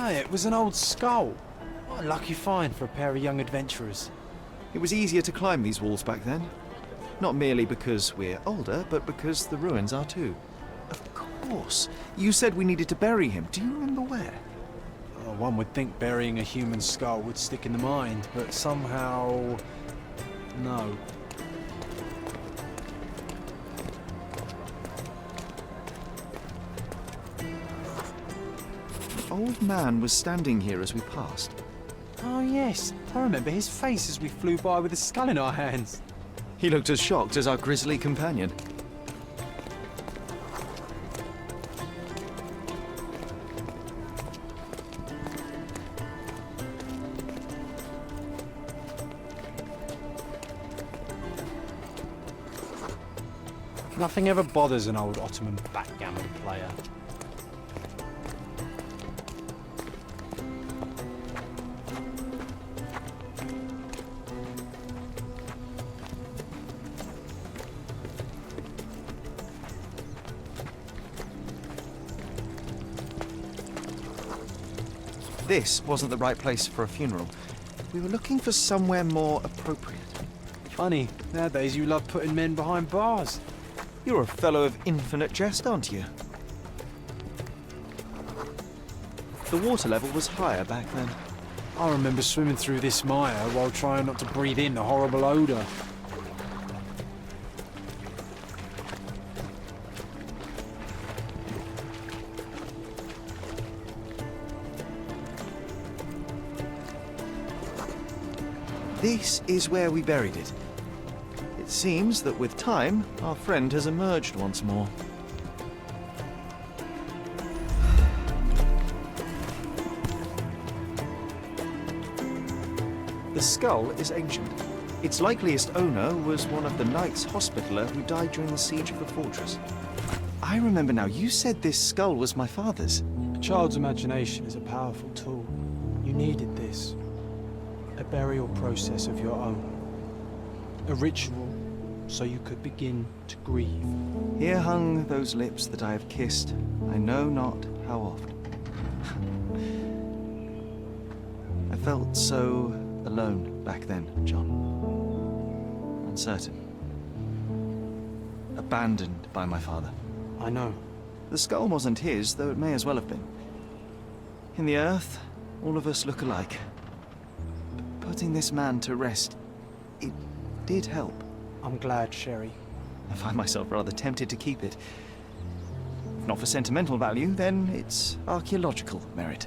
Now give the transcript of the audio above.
Hey, it was an old skull. What a lucky find for a pair of young adventurers. It was easier to climb these walls back then. Not merely because we're older, but because the ruins are too. Of course. You said we needed to bury him. Do you remember where? Oh, one would think burying a human skull would stick in the mind, but somehow... no. The old man was standing here as we passed. Oh yes, I remember his face as we flew by with a skull in our hands. He looked as shocked as our grisly companion. Nothing ever bothers an old Ottoman backgammon player. This wasn't the right place for a funeral. We were looking for somewhere more appropriate. Funny, nowadays you love putting men behind bars. You're a fellow of infinite jest, aren't you? The water level was higher back then. I remember swimming through this mire while trying not to breathe in the horrible odour. This is where we buried it. It seems that with time, our friend has emerged once more. The skull is ancient. Its likeliest owner was one of the Knights Hospitaller who died during the siege of the fortress. I remember now, you said this skull was my father's. A child's imagination is a powerful tool. You needed this. A burial process of your own. A ritual so you could begin to grieve. Here hung those lips that I have kissed, I know not how oft. I felt so alone back then, John. Uncertain. Abandoned by my father. I know. The skull wasn't his, though it may as well have been. In the earth, all of us look alike. Putting this man to rest, it did help. I'm glad, Sherry. I find myself rather tempted to keep it. If not for sentimental value, then it's archaeological merit.